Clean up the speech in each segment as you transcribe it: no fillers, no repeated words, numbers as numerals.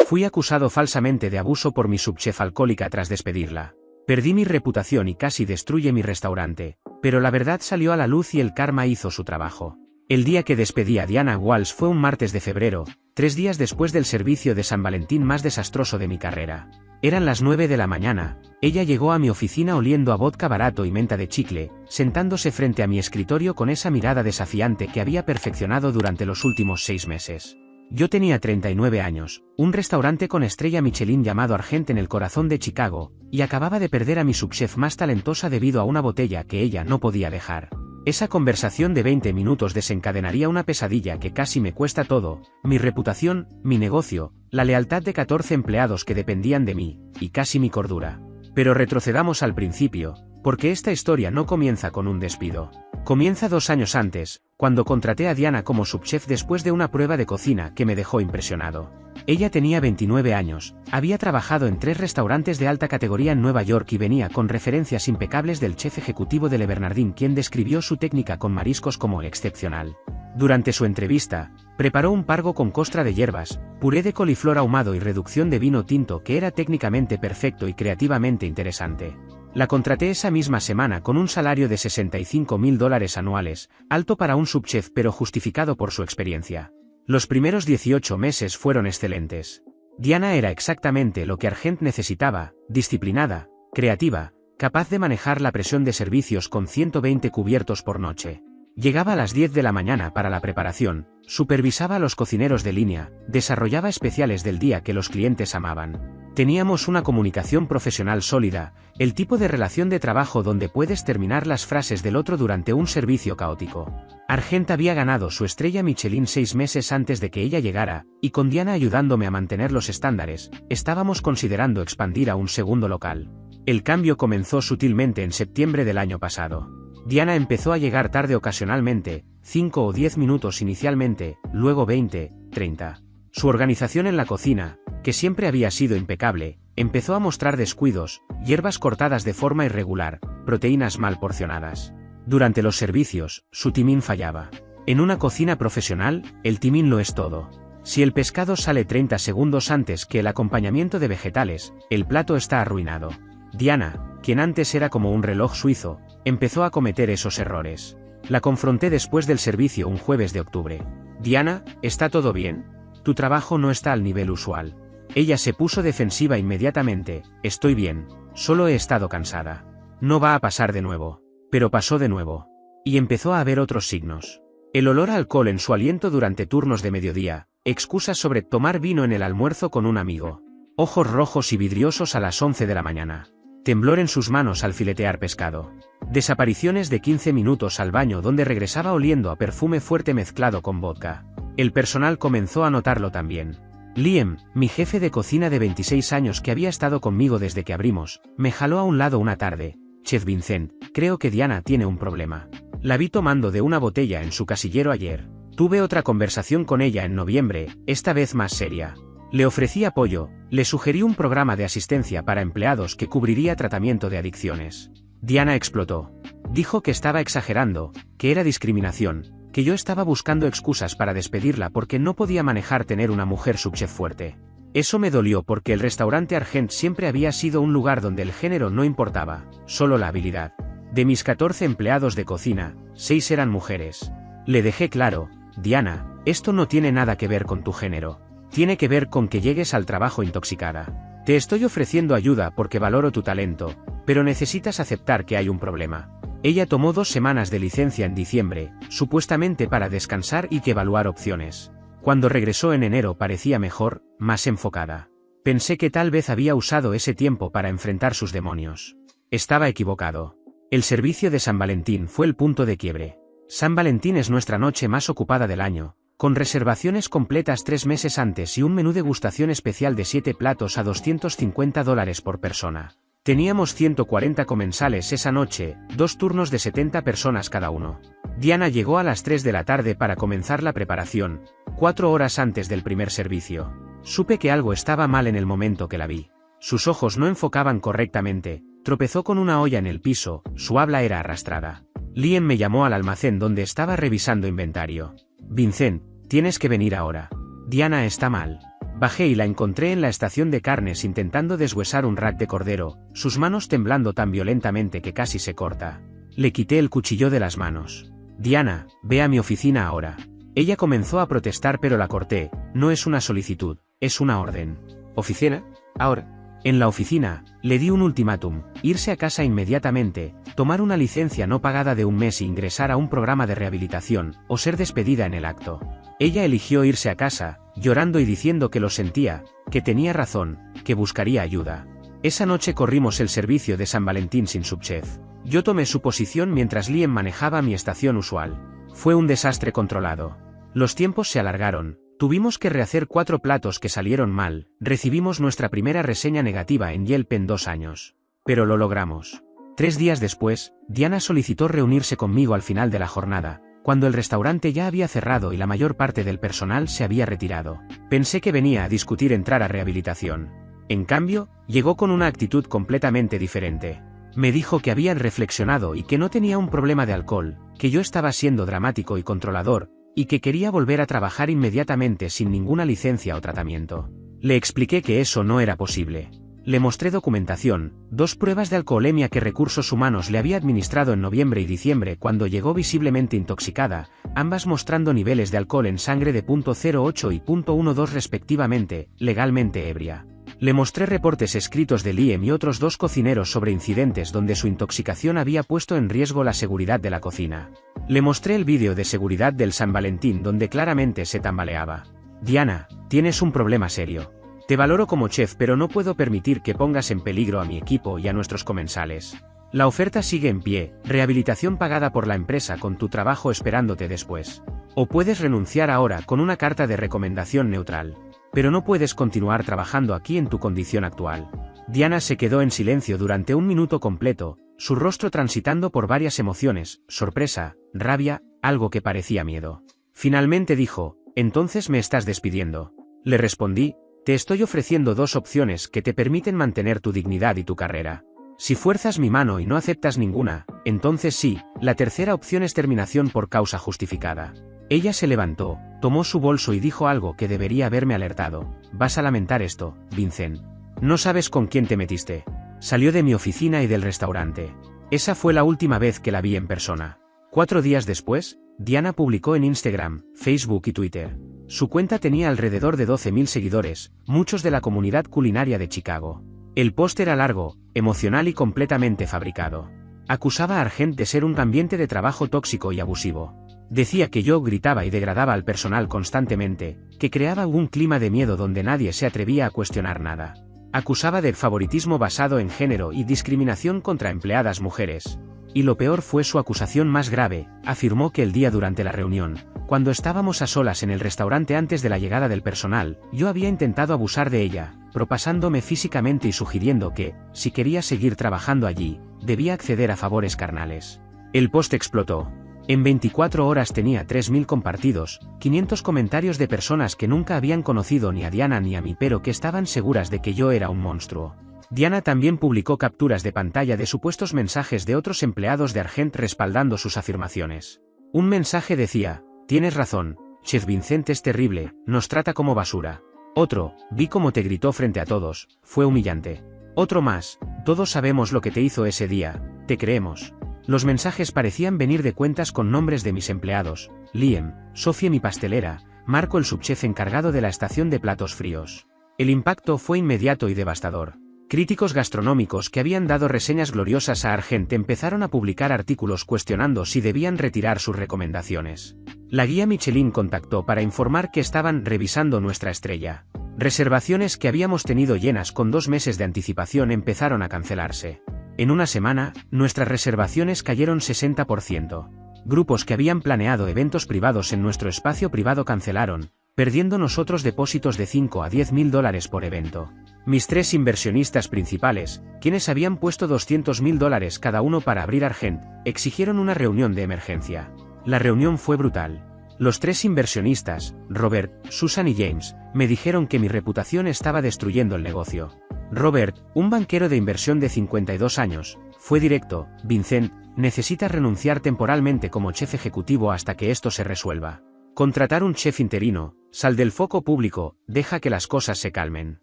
Fui acusado falsamente de abuso por mi subchef alcohólica tras despedirla. Perdí mi reputación y casi destruye mi restaurante, pero la verdad salió a la luz y el karma hizo su trabajo. El día que despedí a Diana Walsh fue un martes de febrero, 3 días después del servicio de San Valentín más desastroso de mi carrera. Eran las 9 de la mañana, ella llegó a mi oficina oliendo a vodka barato y menta de chicle, sentándose frente a mi escritorio con esa mirada desafiante que había perfeccionado durante los últimos 6 meses. Yo tenía 39 años, un restaurante con estrella Michelin llamado Argent en el corazón de Chicago, y acababa de perder a mi subchef más talentosa debido a una botella que ella no podía dejar. Esa conversación de 20 minutos desencadenaría una pesadilla que casi me cuesta todo, mi reputación, mi negocio, la lealtad de 14 empleados que dependían de mí, y casi mi cordura. Pero retrocedamos al principio, porque esta historia no comienza con un despido. Comienza 2 años antes, cuando contraté a Diana como subchef después de una prueba de cocina que me dejó impresionado. Ella tenía 29 años, había trabajado en 3 restaurantes de alta categoría en Nueva York y venía con referencias impecables del chef ejecutivo de Le Bernardin, quien describió su técnica con mariscos como excepcional. Durante su entrevista, preparó un pargo con costra de hierbas, puré de coliflor ahumado y reducción de vino tinto que era técnicamente perfecto y creativamente interesante. La contraté esa misma semana con un salario de $65.000 anuales, alto para un subchef pero justificado por su experiencia. Los primeros 18 meses fueron excelentes. Diana era exactamente lo que Argent necesitaba, disciplinada, creativa, capaz de manejar la presión de servicios con 120 cubiertos por noche. Llegaba a las 10 de la mañana para la preparación, supervisaba a los cocineros de línea, desarrollaba especiales del día que los clientes amaban. Teníamos una comunicación profesional sólida, el tipo de relación de trabajo donde puedes terminar las frases del otro durante un servicio caótico. Argent había ganado su estrella Michelin 6 meses antes de que ella llegara, y con Diana ayudándome a mantener los estándares, estábamos considerando expandir a un segundo local. El cambio comenzó sutilmente en septiembre del año pasado. Diana empezó a llegar tarde ocasionalmente, 5 o 10 minutos inicialmente, luego 20, 30. Su organización en la cocina, que siempre había sido impecable, empezó a mostrar descuidos, hierbas cortadas de forma irregular, proteínas mal porcionadas. Durante los servicios, su timing fallaba. En una cocina profesional, el timing lo es todo. Si el pescado sale 30 segundos antes que el acompañamiento de vegetales, el plato está arruinado. Diana, quien antes era como un reloj suizo, empezó a cometer esos errores. La confronté después del servicio un jueves de octubre. Diana, ¿está todo bien? Tu trabajo no está al nivel usual. Ella se puso defensiva inmediatamente. Estoy bien, solo he estado cansada. No va a pasar de nuevo. Pero pasó de nuevo. Y empezó a haber otros signos. El olor a alcohol en su aliento durante turnos de mediodía, excusas sobre tomar vino en el almuerzo con un amigo. Ojos rojos y vidriosos a las 11 de la mañana. Temblor en sus manos al filetear pescado. Desapariciones de 15 minutos al baño donde regresaba oliendo a perfume fuerte mezclado con vodka. El personal comenzó a notarlo también. Liam, mi jefe de cocina de 26 años que había estado conmigo desde que abrimos, me jaló a un lado una tarde. Chef Vincent, creo que Diana tiene un problema. La vi tomando de una botella en su casillero ayer. Tuve otra conversación con ella en noviembre, esta vez más seria. Le ofrecí apoyo, le sugerí un programa de asistencia para empleados que cubriría tratamiento de adicciones. Diana explotó. Dijo que estaba exagerando, que era discriminación, que yo estaba buscando excusas para despedirla porque no podía manejar tener una mujer subchef fuerte. Eso me dolió porque el restaurante Argent siempre había sido un lugar donde el género no importaba, solo la habilidad. De mis 14 empleados de cocina, 6 eran mujeres. Le dejé claro, Diana, esto no tiene nada que ver con tu género. Tiene que ver con que llegues al trabajo intoxicada. Te estoy ofreciendo ayuda porque valoro tu talento, pero necesitas aceptar que hay un problema. Ella tomó 2 semanas de licencia en diciembre, supuestamente para descansar y que evaluar opciones. Cuando regresó en enero parecía mejor, más enfocada. Pensé que tal vez había usado ese tiempo para enfrentar sus demonios. Estaba equivocado. El servicio de San Valentín fue el punto de quiebre. San Valentín es nuestra noche más ocupada del año, con reservaciones completas 3 meses antes y un menú degustación especial de 7 platos a $250 por persona. Teníamos 140 comensales esa noche, 2 turnos de 70 personas cada uno. Diana llegó a las 3 de la tarde para comenzar la preparación, 4 horas antes del primer servicio. Supe que algo estaba mal en el momento que la vi. Sus ojos no enfocaban correctamente, tropezó con una olla en el piso, su habla era arrastrada. Liam me llamó al almacén donde estaba revisando inventario. Vincent, tienes que venir ahora. Diana está mal. Bajé y la encontré en la estación de carnes intentando deshuesar un rack de cordero, sus manos temblando tan violentamente que casi se corta. Le quité el cuchillo de las manos. Diana, ve a mi oficina ahora. Ella comenzó a protestar pero la corté, no es una solicitud, es una orden. ¿Oficina? Ahora. En la oficina, le di un ultimátum, irse a casa inmediatamente, tomar una licencia no pagada de un mes e ingresar a un programa de rehabilitación, o ser despedida en el acto. Ella eligió irse a casa, llorando y diciendo que lo sentía, que tenía razón, que buscaría ayuda. Esa noche corrimos el servicio de San Valentín sin subchef. Yo tomé su posición mientras Liam manejaba mi estación usual. Fue un desastre controlado. Los tiempos se alargaron. Tuvimos que rehacer 4 platos que salieron mal, recibimos nuestra primera reseña negativa en Yelp en 2 años. Pero lo logramos. 3 días después, Diana solicitó reunirse conmigo al final de la jornada, cuando el restaurante ya había cerrado y la mayor parte del personal se había retirado. Pensé que venía a discutir entrar a rehabilitación. En cambio, llegó con una actitud completamente diferente. Me dijo que habían reflexionado y que no tenía un problema de alcohol, que yo estaba siendo dramático y controlador, y que quería volver a trabajar inmediatamente sin ninguna licencia o tratamiento. Le expliqué que eso no era posible. Le mostré documentación, 2 pruebas de alcoholemia que Recursos Humanos le había administrado en noviembre y diciembre cuando llegó visiblemente intoxicada, ambas mostrando niveles de alcohol en sangre de 0.08 y 0.12 respectivamente, legalmente ebria. Le mostré reportes escritos de Liam y otros 2 cocineros sobre incidentes donde su intoxicación había puesto en riesgo la seguridad de la cocina. Le mostré el vídeo de seguridad del San Valentín donde claramente se tambaleaba. Diana, tienes un problema serio. Te valoro como chef pero no puedo permitir que pongas en peligro a mi equipo y a nuestros comensales. La oferta sigue en pie, rehabilitación pagada por la empresa con tu trabajo esperándote después. O puedes renunciar ahora con una carta de recomendación neutral. Pero no puedes continuar trabajando aquí en tu condición actual. Diana se quedó en silencio durante 1 minuto completo, su rostro transitando por varias emociones, sorpresa, rabia, algo que parecía miedo. Finalmente dijo, ¿entonces me estás despidiendo? Le respondí, te estoy ofreciendo 2 opciones que te permiten mantener tu dignidad y tu carrera. Si fuerzas mi mano y no aceptas ninguna, entonces sí, la tercera opción es terminación por causa justificada. Ella se levantó, tomó su bolso y dijo algo que debería haberme alertado. Vas a lamentar esto, Vincent. No sabes con quién te metiste. Salió de mi oficina y del restaurante. Esa fue la última vez que la vi en persona. 4 días después, Diana publicó en Instagram, Facebook y Twitter. Su cuenta tenía alrededor de 12.000 seguidores, muchos de la comunidad culinaria de Chicago. El post era largo, emocional y completamente fabricado. Acusaba a Argent de ser un ambiente de trabajo tóxico y abusivo. Decía que yo gritaba y degradaba al personal constantemente, que creaba un clima de miedo donde nadie se atrevía a cuestionar nada. Acusaba de favoritismo basado en género y discriminación contra empleadas mujeres. Y lo peor fue su acusación más grave, afirmó que el día durante la reunión, cuando estábamos a solas en el restaurante antes de la llegada del personal, yo había intentado abusar de ella, propasándome físicamente y sugiriendo que, si quería seguir trabajando allí, debía acceder a favores carnales. El post explotó. En 24 horas tenía 3.000 compartidos, 500 comentarios de personas que nunca habían conocido ni a Diana ni a mí pero que estaban seguras de que yo era un monstruo. Diana también publicó capturas de pantalla de supuestos mensajes de otros empleados de Argent respaldando sus afirmaciones. Un mensaje decía, tienes razón, Chef Vincent es terrible, nos trata como basura. Otro, vi cómo te gritó frente a todos, fue humillante. Otro más, todos sabemos lo que te hizo ese día, te creemos. Los mensajes parecían venir de cuentas con nombres de mis empleados, Liam, Sophie mi pastelera, Marco el subchef encargado de la estación de platos fríos. El impacto fue inmediato y devastador. Críticos gastronómicos que habían dado reseñas gloriosas a Argent empezaron a publicar artículos cuestionando si debían retirar sus recomendaciones. La guía Michelin contactó para informar que estaban revisando nuestra estrella. Reservaciones que habíamos tenido llenas con 2 meses de anticipación empezaron a cancelarse. En una semana, nuestras reservaciones cayeron 60%. Grupos que habían planeado eventos privados en nuestro espacio privado cancelaron, perdiendo nosotros depósitos de 5 a 10.000 dólares por evento. Mis 3 inversionistas principales, quienes habían puesto $200.000 cada uno para abrir Argent, exigieron una reunión de emergencia. La reunión fue brutal. Los 3 inversionistas, Robert, Susan y James, me dijeron que mi reputación estaba destruyendo el negocio. Robert, un banquero de inversión de 52 años, fue directo, Vincent, necesitas renunciar temporalmente como chef ejecutivo hasta que esto se resuelva. Contratar un chef interino, Sal del foco público, deja que las cosas se calmen.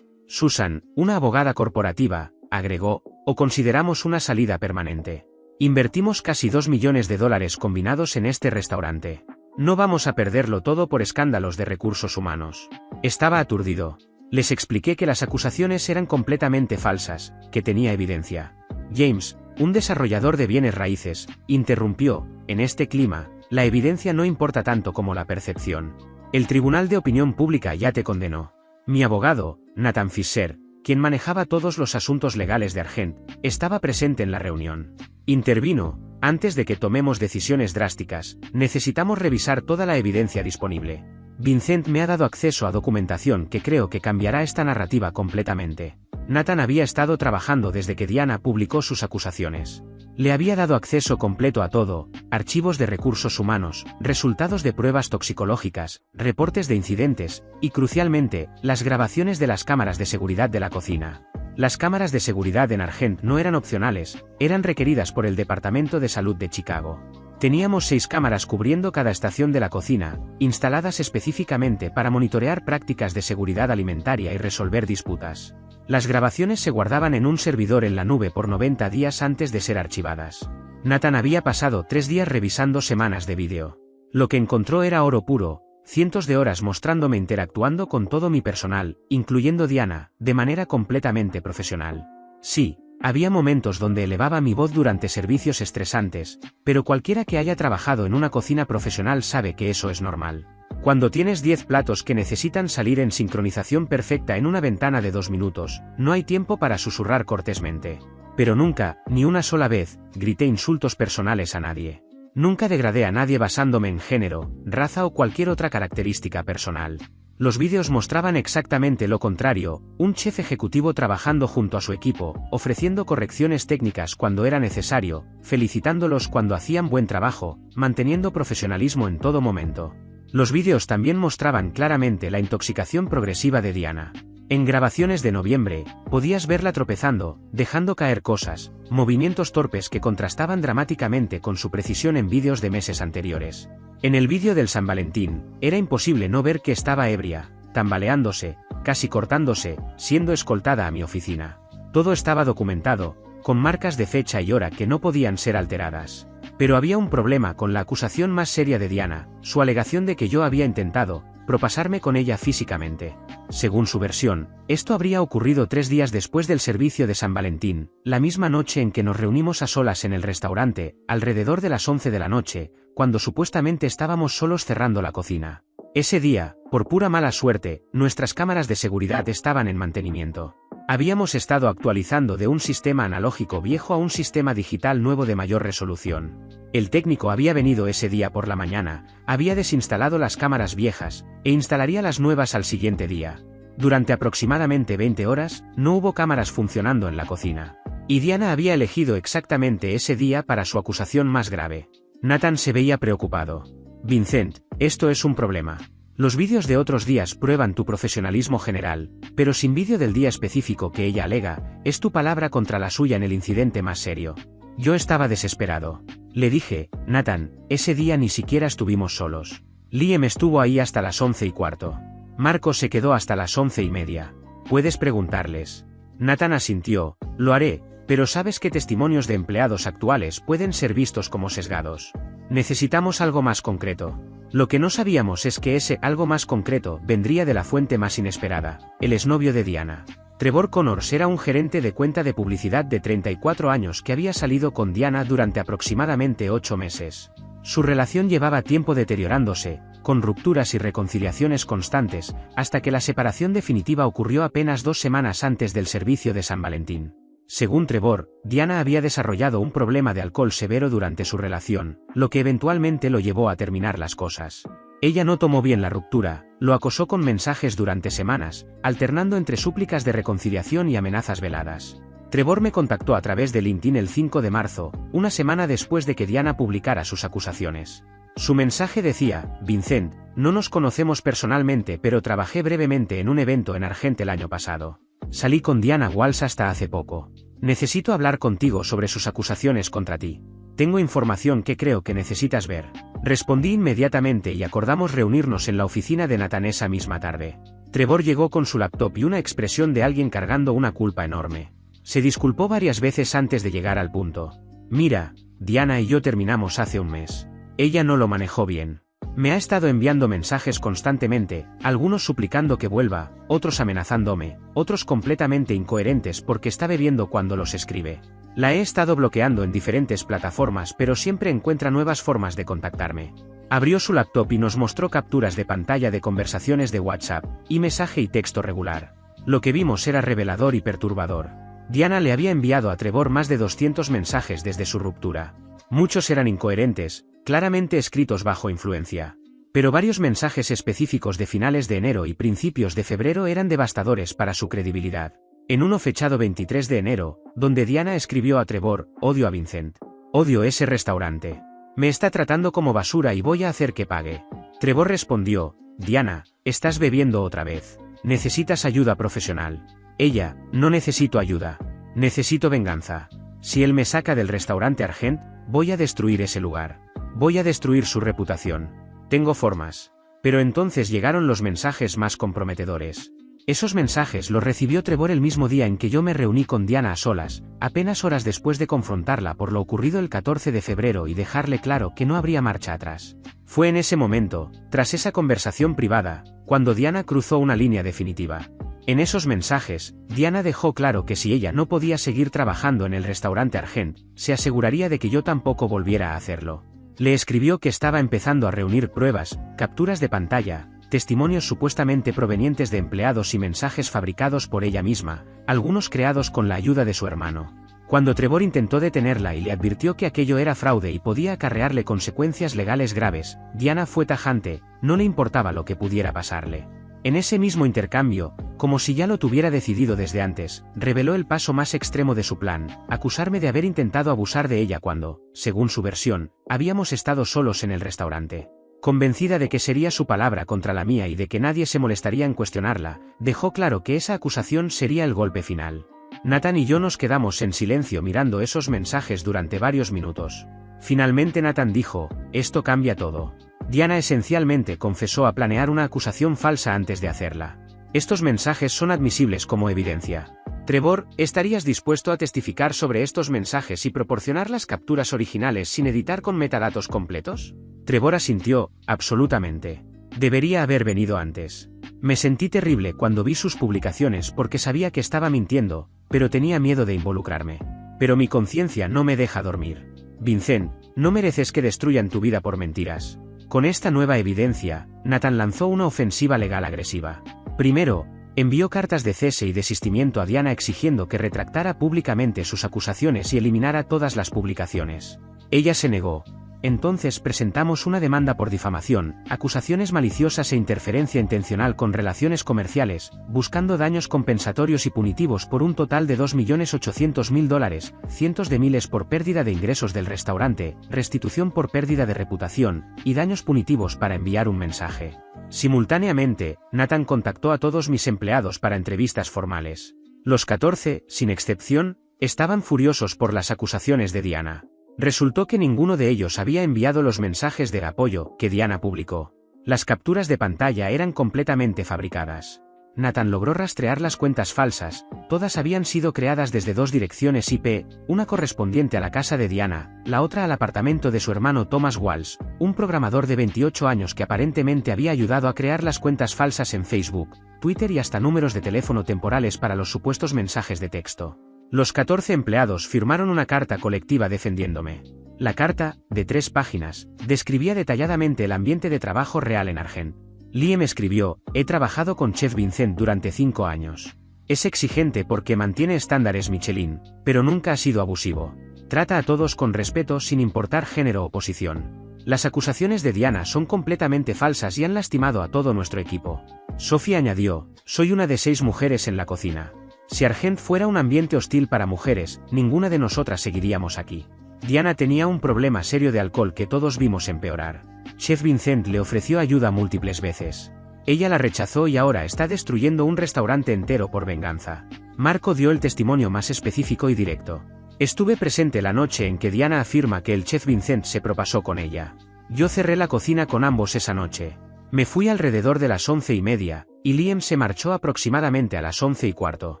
Susan, una abogada corporativa, agregó, o consideramos una salida permanente. Invertimos casi $2 millones combinados en este restaurante. No vamos a perderlo todo por escándalos de recursos humanos. Estaba aturdido. Les expliqué que las acusaciones eran completamente falsas, que tenía evidencia. James, un desarrollador de bienes raíces, interrumpió, en este clima, la evidencia no importa tanto como la percepción. El Tribunal de Opinión Pública ya te condenó. Mi abogado, Nathan Fisher, quien manejaba todos los asuntos legales de Argent, estaba presente en la reunión. Intervino, antes de que tomemos decisiones drásticas, necesitamos revisar toda la evidencia disponible. Vincent me ha dado acceso a documentación que creo que cambiará esta narrativa completamente. Nathan había estado trabajando desde que Diana publicó sus acusaciones. Le había dado acceso completo a todo, archivos de recursos humanos, resultados de pruebas toxicológicas, reportes de incidentes, y crucialmente, las grabaciones de las cámaras de seguridad de la cocina. Las cámaras de seguridad en Argent no eran opcionales, eran requeridas por el Departamento de Salud de Chicago. Teníamos 6 cámaras cubriendo cada estación de la cocina, instaladas específicamente para monitorear prácticas de seguridad alimentaria y resolver disputas. Las grabaciones se guardaban en un servidor en la nube por 90 días antes de ser archivadas. Nathan había pasado 3 días revisando semanas de vídeo. Lo que encontró era oro puro, cientos de horas mostrándome interactuando con todo mi personal, incluyendo Diana, de manera completamente profesional. Sí, había momentos donde elevaba mi voz durante servicios estresantes, pero cualquiera que haya trabajado en una cocina profesional sabe que eso es normal. Cuando tienes 10 platos que necesitan salir en sincronización perfecta en una ventana de 2 minutos, no hay tiempo para susurrar cortésmente. Pero nunca, ni una sola vez, grité insultos personales a nadie. Nunca degradé a nadie basándome en género, raza o cualquier otra característica personal. Los vídeos mostraban exactamente lo contrario, un chef ejecutivo trabajando junto a su equipo, ofreciendo correcciones técnicas cuando era necesario, felicitándolos cuando hacían buen trabajo, manteniendo profesionalismo en todo momento. Los vídeos también mostraban claramente la intoxicación progresiva de Diana. En grabaciones de noviembre, podías verla tropezando, dejando caer cosas, movimientos torpes que contrastaban dramáticamente con su precisión en vídeos de meses anteriores. En el vídeo del San Valentín, era imposible no ver que estaba ebria, tambaleándose, casi cortándose, siendo escoltada a mi oficina. Todo estaba documentado, con marcas de fecha y hora que no podían ser alteradas. Pero había un problema con la acusación más seria de Diana, su alegación de que yo había intentado propasarme con ella físicamente. Según su versión, esto habría ocurrido 3 días después del servicio de San Valentín, la misma noche en que nos reunimos a solas en el restaurante, alrededor de las 11 de la noche, cuando supuestamente estábamos solos cerrando la cocina. Ese día, por pura mala suerte, nuestras cámaras de seguridad estaban en mantenimiento. Habíamos estado actualizando de un sistema analógico viejo a un sistema digital nuevo de mayor resolución. El técnico había venido ese día por la mañana, había desinstalado las cámaras viejas, e instalaría las nuevas al siguiente día. Durante aproximadamente 20 horas, no hubo cámaras funcionando en la cocina. Y Diana había elegido exactamente ese día para su acusación más grave. Nathan se veía preocupado. Vincent, esto es un problema. Los vídeos de otros días prueban tu profesionalismo general, pero sin vídeo del día específico que ella alega, es tu palabra contra la suya en el incidente más serio. Yo estaba desesperado. Le dije, Nathan, ese día ni siquiera estuvimos solos. Liam estuvo ahí hasta las 11:15. Marco se quedó hasta las 11:30. Puedes preguntarles. Nathan asintió, lo haré, pero sabes que testimonios de empleados actuales pueden ser vistos como sesgados. Necesitamos algo más concreto. Lo que no sabíamos es que ese algo más concreto vendría de la fuente más inesperada, el exnovio de Diana. Trevor Connors era un gerente de cuenta de publicidad de 34 años que había salido con Diana durante aproximadamente 8 meses. Su relación llevaba tiempo deteriorándose, con rupturas y reconciliaciones constantes, hasta que la separación definitiva ocurrió apenas 2 semanas antes del servicio de San Valentín. Según Trevor, Diana había desarrollado un problema de alcohol severo durante su relación, lo que eventualmente lo llevó a terminar las cosas. Ella no tomó bien la ruptura, lo acosó con mensajes durante semanas, alternando entre súplicas de reconciliación y amenazas veladas. Trevor me contactó a través de LinkedIn el 5 de marzo, una semana después de que Diana publicara sus acusaciones. Su mensaje decía, Vincent, no nos conocemos personalmente pero trabajé brevemente en un evento en Argent el año pasado. Salí con Diana Walsh hasta hace poco. Necesito hablar contigo sobre sus acusaciones contra ti. Tengo información que creo que necesitas ver. Respondí inmediatamente y acordamos reunirnos en la oficina de Nathan esa misma tarde. Trevor llegó con su laptop y una expresión de alguien cargando una culpa enorme. Se disculpó varias veces antes de llegar al punto. Mira, Diana y yo terminamos hace un mes. Ella no lo manejó bien. Me ha estado enviando mensajes constantemente, algunos suplicando que vuelva, otros amenazándome, otros completamente incoherentes porque está bebiendo cuando los escribe. La he estado bloqueando en diferentes plataformas pero siempre encuentra nuevas formas de contactarme. Abrió su laptop y nos mostró capturas de pantalla de conversaciones de WhatsApp, y mensaje y texto regular. Lo que vimos era revelador y perturbador. Diana le había enviado a Trevor más de 200 mensajes desde su ruptura. Muchos eran incoherentes, claramente escritos bajo influencia. Pero varios mensajes específicos de finales de enero y principios de febrero eran devastadores para su credibilidad. En uno fechado 23 de enero, donde Diana escribió a Trevor: odio a Vincent. Odio ese restaurante. Me está tratando como basura y voy a hacer que pague. Trevor respondió: Diana, estás bebiendo otra vez. Necesitas ayuda profesional. Ella: no necesito ayuda. Necesito venganza. Si él me saca del restaurante Argent, voy a destruir ese lugar. Voy a destruir su reputación. Tengo formas. Pero entonces llegaron los mensajes más comprometedores. Esos mensajes los recibió Trevor el mismo día en que yo me reuní con Diana a solas, apenas horas después de confrontarla por lo ocurrido el 14 de febrero y dejarle claro que no habría marcha atrás. Fue en ese momento, tras esa conversación privada, cuando Diana cruzó una línea definitiva. En esos mensajes, Diana dejó claro que si ella no podía seguir trabajando en el restaurante Argent, se aseguraría de que yo tampoco volviera a hacerlo. Le escribió que estaba empezando a reunir pruebas, capturas de pantalla, testimonios supuestamente provenientes de empleados y mensajes fabricados por ella misma, algunos creados con la ayuda de su hermano. Cuando Trevor intentó detenerla y le advirtió que aquello era fraude y podía acarrearle consecuencias legales graves, Diana fue tajante: no le importaba lo que pudiera pasarle. En ese mismo intercambio, como si ya lo tuviera decidido desde antes, reveló el paso más extremo de su plan: acusarme de haber intentado abusar de ella cuando, según su versión, habíamos estado solos en el restaurante. Convencida de que sería su palabra contra la mía y de que nadie se molestaría en cuestionarla, dejó claro que esa acusación sería el golpe final. Nathan y yo nos quedamos en silencio mirando esos mensajes durante varios minutos. Finalmente Nathan dijo: esto cambia todo. Diana esencialmente confesó a planear una acusación falsa antes de hacerla. Estos mensajes son admisibles como evidencia. Trevor, ¿estarías dispuesto a testificar sobre estos mensajes y proporcionar las capturas originales sin editar con metadatos completos? Trevor asintió: absolutamente. Debería haber venido antes. Me sentí terrible cuando vi sus publicaciones porque sabía que estaba mintiendo, pero tenía miedo de involucrarme. Pero mi conciencia no me deja dormir. Vincent, no mereces que destruyan tu vida por mentiras. Con esta nueva evidencia, Nathan lanzó una ofensiva legal agresiva. Primero, envió cartas de cese y desistimiento a Diana exigiendo que retractara públicamente sus acusaciones y eliminara todas las publicaciones. Ella se negó. Entonces presentamos una demanda por difamación, acusaciones maliciosas e interferencia intencional con relaciones comerciales, buscando daños compensatorios y punitivos por un total de $2.800.000, cientos de miles por pérdida de ingresos del restaurante, restitución por pérdida de reputación, y daños punitivos para enviar un mensaje. Simultáneamente, Nathan contactó a todos mis empleados para entrevistas formales. Los 14, sin excepción, estaban furiosos por las acusaciones de Diana. Resultó que ninguno de ellos había enviado los mensajes de apoyo que Diana publicó. Las capturas de pantalla eran completamente fabricadas. Nathan logró rastrear las cuentas falsas, todas habían sido creadas desde dos direcciones IP, una correspondiente a la casa de Diana, la otra al apartamento de su hermano Thomas Walsh, un programador de 28 años que aparentemente había ayudado a crear las cuentas falsas en Facebook, Twitter y hasta números de teléfono temporales para los supuestos mensajes de texto. Los 14 empleados firmaron una carta colectiva defendiéndome. La carta, de 3 páginas, describía detalladamente el ambiente de trabajo real en Argent. Liam escribió: he trabajado con Chef Vincent durante 5 años. Es exigente porque mantiene estándares Michelin, pero nunca ha sido abusivo. Trata a todos con respeto sin importar género o posición. Las acusaciones de Diana son completamente falsas y han lastimado a todo nuestro equipo. Sophie añadió: soy una de 6 mujeres en la cocina. Si Argent fuera un ambiente hostil para mujeres, ninguna de nosotras seguiríamos aquí. Diana tenía un problema serio de alcohol que todos vimos empeorar. Chef Vincent le ofreció ayuda múltiples veces. Ella la rechazó y ahora está destruyendo un restaurante entero por venganza. Marco dio el testimonio más específico y directo. Estuve presente la noche en que Diana afirma que el chef Vincent se propasó con ella. Yo cerré la cocina con ambos esa noche. Me fui alrededor de las 11:30, y Liam se marchó aproximadamente a las 11:15.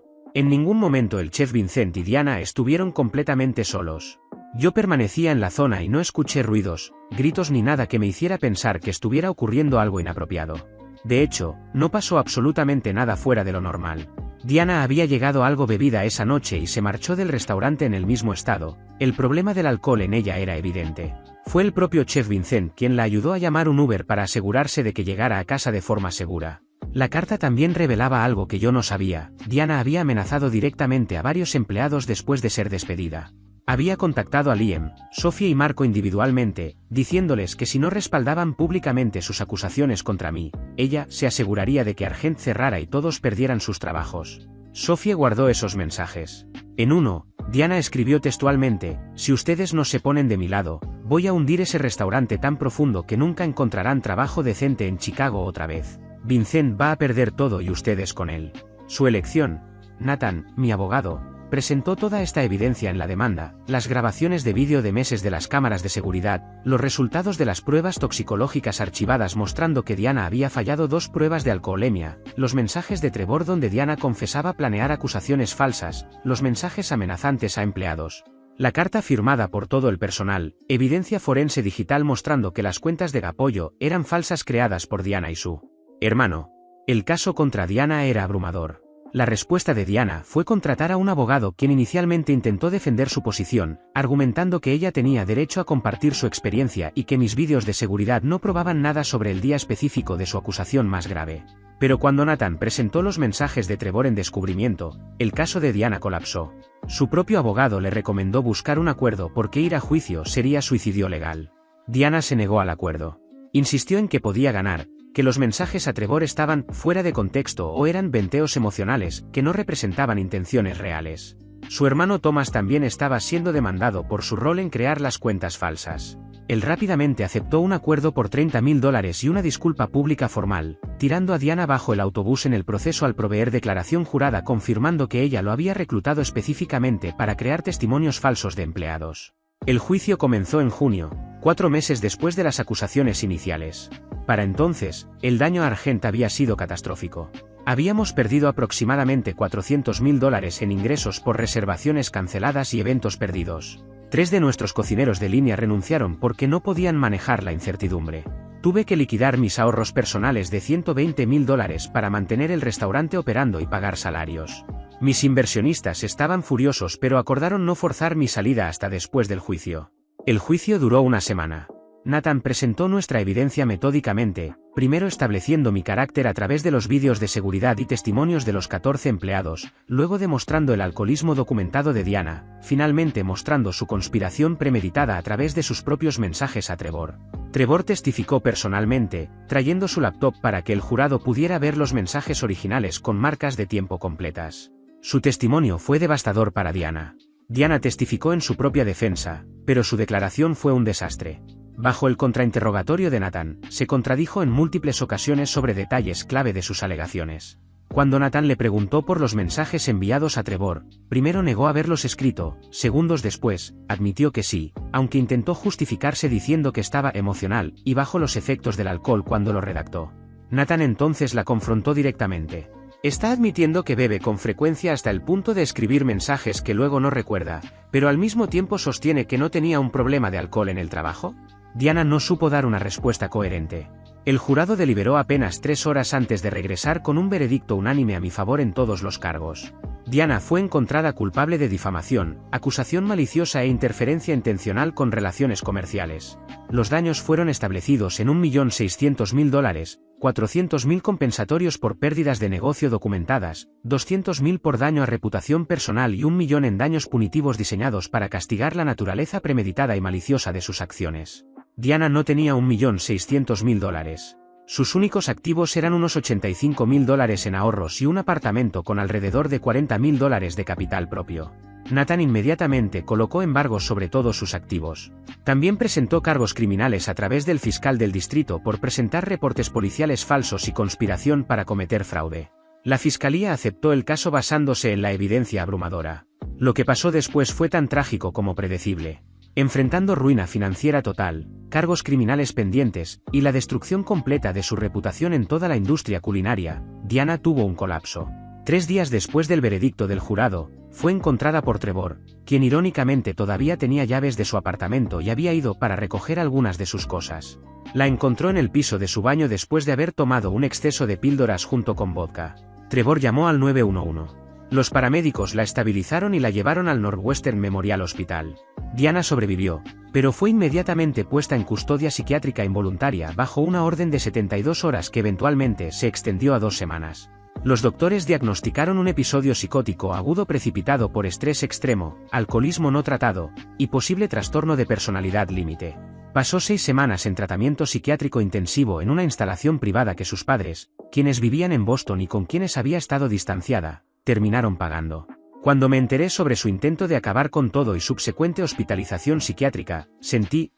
En ningún momento el chef Vincent y Diana estuvieron completamente solos. Yo permanecía en la zona y no escuché ruidos, gritos ni nada que me hiciera pensar que estuviera ocurriendo algo inapropiado. De hecho, no pasó absolutamente nada fuera de lo normal. Diana había llegado algo bebida esa noche y se marchó del restaurante en el mismo estado. El problema del alcohol en ella era evidente. Fue el propio chef Vincent quien la ayudó a llamar un Uber para asegurarse de que llegara a casa de forma segura. La carta también revelaba algo que yo no sabía. Diana había amenazado directamente a varios empleados después de ser despedida. Había contactado a Liam, Sophie y Marco individualmente, diciéndoles que si no respaldaban públicamente sus acusaciones contra mí, ella se aseguraría de que Argent cerrara y todos perdieran sus trabajos. Sophie guardó esos mensajes. En uno, Diana escribió textualmente: si ustedes no se ponen de mi lado, voy a hundir ese restaurante tan profundo que nunca encontrarán trabajo decente en Chicago otra vez. Vincent va a perder todo y ustedes con él. Su elección. Nathan, mi abogado, presentó toda esta evidencia en la demanda, las grabaciones de vídeo de meses de las cámaras de seguridad, los resultados de las pruebas toxicológicas archivadas mostrando que Diana había fallado 2 pruebas de alcoholemia, los mensajes de Trevor donde Diana confesaba planear acusaciones falsas, los mensajes amenazantes a empleados. La carta firmada por todo el personal, evidencia forense digital mostrando que las cuentas de apoyo eran falsas creadas por Diana y su hermano. El caso contra Diana era abrumador. La respuesta de Diana fue contratar a un abogado quien inicialmente intentó defender su posición, argumentando que ella tenía derecho a compartir su experiencia y que mis vídeos de seguridad no probaban nada sobre el día específico de su acusación más grave. Pero cuando Nathan presentó los mensajes de Trevor en descubrimiento, el caso de Diana colapsó. Su propio abogado le recomendó buscar un acuerdo porque ir a juicio sería suicidio legal. Diana se negó al acuerdo. Insistió en que podía ganar, que los mensajes a Trevor estaban fuera de contexto o eran venteos emocionales, que no representaban intenciones reales. Su hermano Thomas también estaba siendo demandado por su rol en crear las cuentas falsas. Él rápidamente aceptó un acuerdo por $30,000 y una disculpa pública formal, tirando a Diana bajo el autobús en el proceso al proveer declaración jurada confirmando que ella lo había reclutado específicamente para crear testimonios falsos de empleados. El juicio comenzó en junio, 4 meses después de las acusaciones iniciales. Para entonces, el daño a Argent había sido catastrófico. Habíamos perdido aproximadamente $400,000 en ingresos por reservaciones canceladas y eventos perdidos. 3 de nuestros cocineros de línea renunciaron porque no podían manejar la incertidumbre. Tuve que liquidar mis ahorros personales de $120,000 para mantener el restaurante operando y pagar salarios. Mis inversionistas estaban furiosos pero acordaron no forzar mi salida hasta después del juicio. El juicio duró una semana. Nathan presentó nuestra evidencia metódicamente, primero estableciendo mi carácter a través de los vídeos de seguridad y testimonios de los 14 empleados, luego demostrando el alcoholismo documentado de Diana, finalmente mostrando su conspiración premeditada a través de sus propios mensajes a Trevor. Trevor testificó personalmente, trayendo su laptop para que el jurado pudiera ver los mensajes originales con marcas de tiempo completas. Su testimonio fue devastador para Diana. Diana testificó en su propia defensa, pero su declaración fue un desastre. Bajo el contrainterrogatorio de Nathan, se contradijo en múltiples ocasiones sobre detalles clave de sus alegaciones. Cuando Nathan le preguntó por los mensajes enviados a Trevor, primero negó haberlos escrito, segundos después, admitió que sí, aunque intentó justificarse diciendo que estaba emocional y bajo los efectos del alcohol cuando lo redactó. Nathan entonces la confrontó directamente. Está admitiendo que bebe con frecuencia hasta el punto de escribir mensajes que luego no recuerda, pero al mismo tiempo sostiene que no tenía un problema de alcohol en el trabajo. Diana no supo dar una respuesta coherente. El jurado deliberó apenas 3 horas antes de regresar con un veredicto unánime a mi favor en todos los cargos. Diana fue encontrada culpable de difamación, acusación maliciosa e interferencia intencional con relaciones comerciales. Los daños fueron establecidos en $1.600.000, $400.000 compensatorios por pérdidas de negocio documentadas, $200.000 por daño a reputación personal y $1 millón en daños punitivos diseñados para castigar la naturaleza premeditada y maliciosa de sus acciones. Diana no tenía $1.600.000. Sus únicos activos eran unos $85.000 en ahorros y un apartamento con alrededor de $40.000 de capital propio. Nathan inmediatamente colocó embargos sobre todos sus activos. También presentó cargos criminales a través del fiscal del distrito por presentar reportes policiales falsos y conspiración para cometer fraude. La fiscalía aceptó el caso basándose en la evidencia abrumadora. Lo que pasó después fue tan trágico como predecible. Enfrentando ruina financiera total, cargos criminales pendientes, y la destrucción completa de su reputación en toda la industria culinaria, Diana tuvo un colapso. 3 días después del veredicto del jurado, fue encontrada por Trevor, quien irónicamente todavía tenía llaves de su apartamento y había ido para recoger algunas de sus cosas. La encontró en el piso de su baño después de haber tomado un exceso de píldoras junto con vodka. Trevor llamó al 911. Los paramédicos la estabilizaron y la llevaron al Northwestern Memorial Hospital. Diana sobrevivió, pero fue inmediatamente puesta en custodia psiquiátrica involuntaria bajo una orden de 72 horas que eventualmente se extendió a 2 semanas. Los doctores diagnosticaron un episodio psicótico agudo precipitado por estrés extremo, alcoholismo no tratado, y posible trastorno de personalidad límite. Pasó 6 semanas en tratamiento psiquiátrico intensivo en una instalación privada que sus padres, quienes vivían en Boston y con quienes había estado distanciada, terminaron pagando. Cuando me enteré sobre su intento de acabar con todo y subsecuente hospitalización psiquiátrica,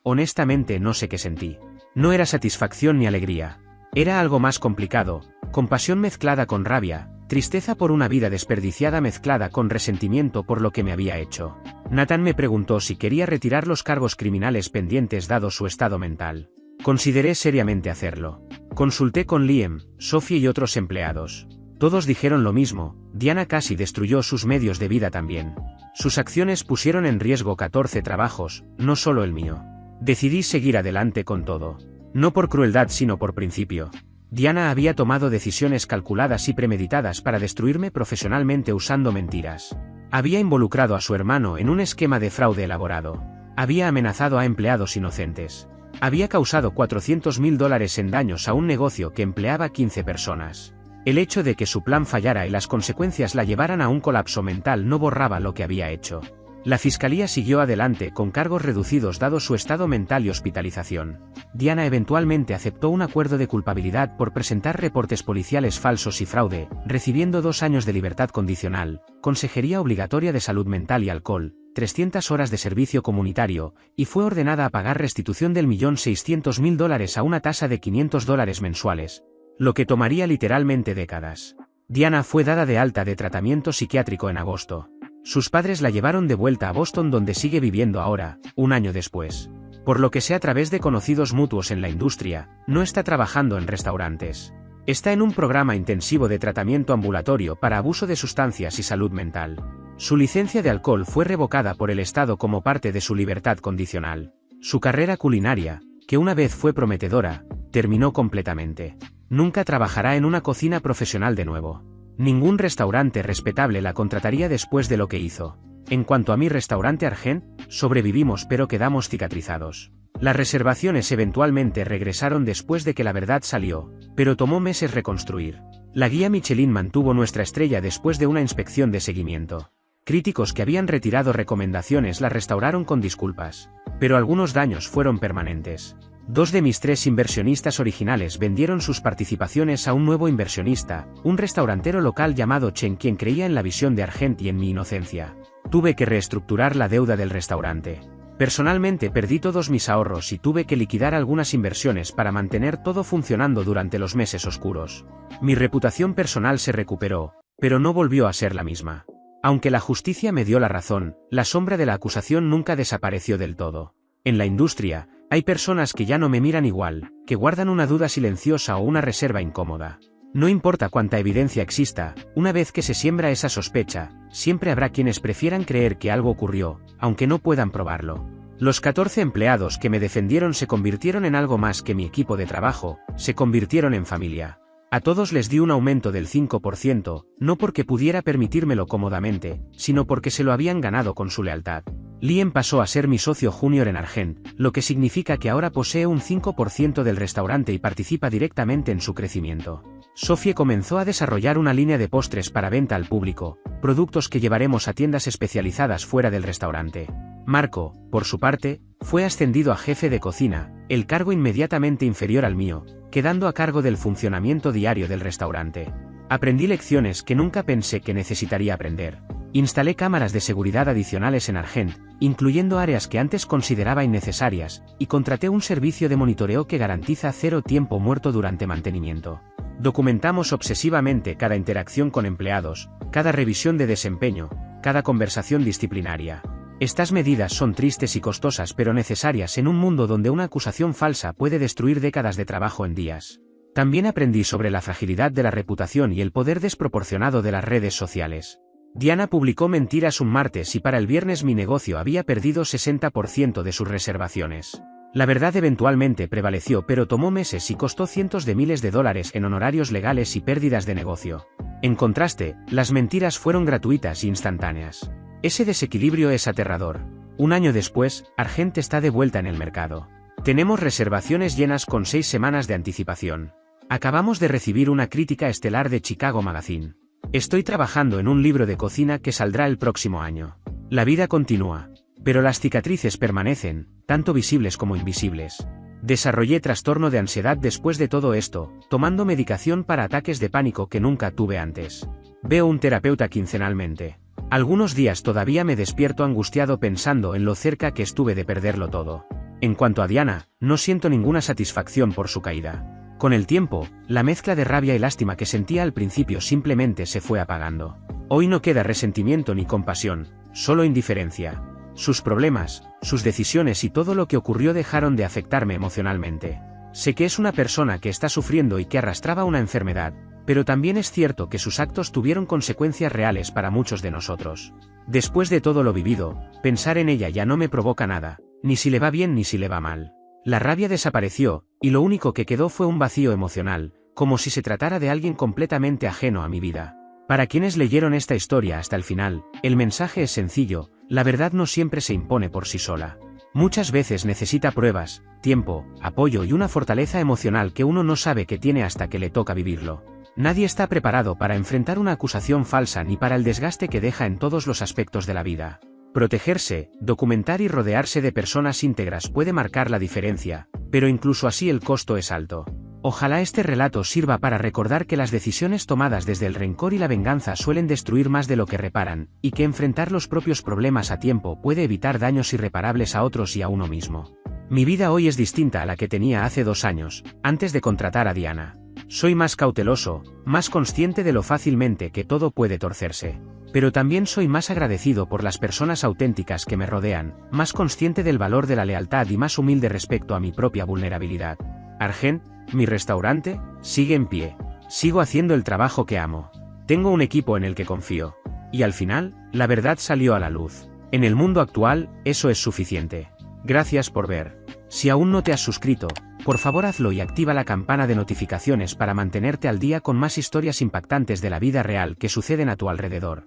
honestamente no sé qué sentí. No era satisfacción ni alegría. Era algo más complicado, compasión mezclada con rabia, tristeza por una vida desperdiciada mezclada con resentimiento por lo que me había hecho. Nathan me preguntó si quería retirar los cargos criminales pendientes dado su estado mental. Consideré seriamente hacerlo. Consulté con Liam, Sophie y otros empleados. Todos dijeron lo mismo. Diana casi destruyó sus medios de vida también. Sus acciones pusieron en riesgo 14 trabajos, no solo el mío. Decidí seguir adelante con todo. No por crueldad sino por principio. Diana había tomado decisiones calculadas y premeditadas para destruirme profesionalmente usando mentiras. Había involucrado a su hermano en un esquema de fraude elaborado. Había amenazado a empleados inocentes. Había causado $400,000 en daños a un negocio que empleaba 15 personas. El hecho de que su plan fallara y las consecuencias la llevaran a un colapso mental no borraba lo que había hecho. La fiscalía siguió adelante con cargos reducidos dado su estado mental y hospitalización. Diana eventualmente aceptó un acuerdo de culpabilidad por presentar reportes policiales falsos y fraude, recibiendo 2 años de libertad condicional, consejería obligatoria de salud mental y alcohol, 300 horas de servicio comunitario, y fue ordenada a pagar restitución del $1.600.000 a una tasa de $500 mensuales. Lo que tomaría literalmente décadas. Diana fue dada de alta de tratamiento psiquiátrico en agosto. Sus padres la llevaron de vuelta a Boston donde sigue viviendo ahora, 1 año después. Por lo que sé a través de conocidos mutuos en la industria, no está trabajando en restaurantes. Está en un programa intensivo de tratamiento ambulatorio para abuso de sustancias y salud mental. Su licencia de alcohol fue revocada por el Estado como parte de su libertad condicional. Su carrera culinaria, que una vez fue prometedora, terminó completamente. Nunca trabajará en una cocina profesional de nuevo. Ningún restaurante respetable la contrataría después de lo que hizo. En cuanto a mi restaurante Argent, sobrevivimos pero quedamos cicatrizados. Las reservaciones eventualmente regresaron después de que la verdad salió, pero tomó meses reconstruir. La guía Michelin mantuvo nuestra estrella después de una inspección de seguimiento. Críticos que habían retirado recomendaciones la restauraron con disculpas, pero algunos daños fueron permanentes. 2 de mis 3 inversionistas originales vendieron sus participaciones a un nuevo inversionista, un restaurantero local llamado Chen, quien creía en la visión de Argent y en mi inocencia. Tuve que reestructurar la deuda del restaurante. Personalmente perdí todos mis ahorros y tuve que liquidar algunas inversiones para mantener todo funcionando durante los meses oscuros. Mi reputación personal se recuperó, pero no volvió a ser la misma. Aunque la justicia me dio la razón, la sombra de la acusación nunca desapareció del todo. En la industria, hay personas que ya no me miran igual, que guardan una duda silenciosa o una reserva incómoda. No importa cuánta evidencia exista, una vez que se siembra esa sospecha, siempre habrá quienes prefieran creer que algo ocurrió, aunque no puedan probarlo. Los 14 empleados que me defendieron se convirtieron en algo más que mi equipo de trabajo, se convirtieron en familia. A todos les di un aumento del 5%, no porque pudiera permitírmelo cómodamente, sino porque se lo habían ganado con su lealtad. Liam pasó a ser mi socio junior en Argent, lo que significa que ahora posee un 5% del restaurante y participa directamente en su crecimiento. Sophie comenzó a desarrollar una línea de postres para venta al público, productos que llevaremos a tiendas especializadas fuera del restaurante. Marco, por su parte, fue ascendido a jefe de cocina, el cargo inmediatamente inferior al mío, quedando a cargo del funcionamiento diario del restaurante. Aprendí lecciones que nunca pensé que necesitaría aprender. Instalé cámaras de seguridad adicionales en Argent, incluyendo áreas que antes consideraba innecesarias, y contraté un servicio de monitoreo que garantiza 0 tiempo muerto durante mantenimiento. Documentamos obsesivamente cada interacción con empleados, cada revisión de desempeño, cada conversación disciplinaria. Estas medidas son tristes y costosas pero necesarias en un mundo donde una acusación falsa puede destruir décadas de trabajo en días. También aprendí sobre la fragilidad de la reputación y el poder desproporcionado de las redes sociales. Diana publicó mentiras un martes y para el viernes mi negocio había perdido 60% de sus reservaciones. La verdad eventualmente prevaleció, pero tomó meses y costó cientos de miles de dólares en honorarios legales y pérdidas de negocio. En contraste, las mentiras fueron gratuitas e instantáneas. Ese desequilibrio es aterrador. Un año después, Argent está de vuelta en el mercado. Tenemos reservaciones llenas con 6 semanas de anticipación. Acabamos de recibir una crítica estelar de Chicago Magazine. Estoy trabajando en un libro de cocina que saldrá el próximo año. La vida continúa. Pero las cicatrices permanecen, tanto visibles como invisibles. Desarrollé trastorno de ansiedad después de todo esto, tomando medicación para ataques de pánico que nunca tuve antes. Veo un terapeuta quincenalmente. Algunos días todavía me despierto angustiado pensando en lo cerca que estuve de perderlo todo. En cuanto a Diana, no siento ninguna satisfacción por su caída. Con el tiempo, la mezcla de rabia y lástima que sentía al principio simplemente se fue apagando. Hoy no queda resentimiento ni compasión, solo indiferencia. Sus problemas, sus decisiones y todo lo que ocurrió dejaron de afectarme emocionalmente. Sé que es una persona que está sufriendo y que arrastraba una enfermedad, pero también es cierto que sus actos tuvieron consecuencias reales para muchos de nosotros. Después de todo lo vivido, pensar en ella ya no me provoca nada, ni si le va bien ni si le va mal. La rabia desapareció, y lo único que quedó fue un vacío emocional, como si se tratara de alguien completamente ajeno a mi vida. Para quienes leyeron esta historia hasta el final, el mensaje es sencillo: la verdad no siempre se impone por sí sola. Muchas veces necesita pruebas, tiempo, apoyo y una fortaleza emocional que uno no sabe que tiene hasta que le toca vivirlo. Nadie está preparado para enfrentar una acusación falsa ni para el desgaste que deja en todos los aspectos de la vida. Protegerse, documentar y rodearse de personas íntegras puede marcar la diferencia, pero incluso así el costo es alto. Ojalá este relato sirva para recordar que las decisiones tomadas desde el rencor y la venganza suelen destruir más de lo que reparan, y que enfrentar los propios problemas a tiempo puede evitar daños irreparables a otros y a uno mismo. Mi vida hoy es distinta a la que tenía hace 2 años, antes de contratar a Diana. Soy más cauteloso, más consciente de lo fácilmente que todo puede torcerse. Pero también soy más agradecido por las personas auténticas que me rodean, más consciente del valor de la lealtad y más humilde respecto a mi propia vulnerabilidad. Argent, mi restaurante, sigue en pie. Sigo haciendo el trabajo que amo. Tengo un equipo en el que confío. Y al final, la verdad salió a la luz. En el mundo actual, eso es suficiente. Gracias por ver. Si aún no te has suscrito, por favor hazlo y activa la campana de notificaciones para mantenerte al día con más historias impactantes de la vida real que suceden a tu alrededor.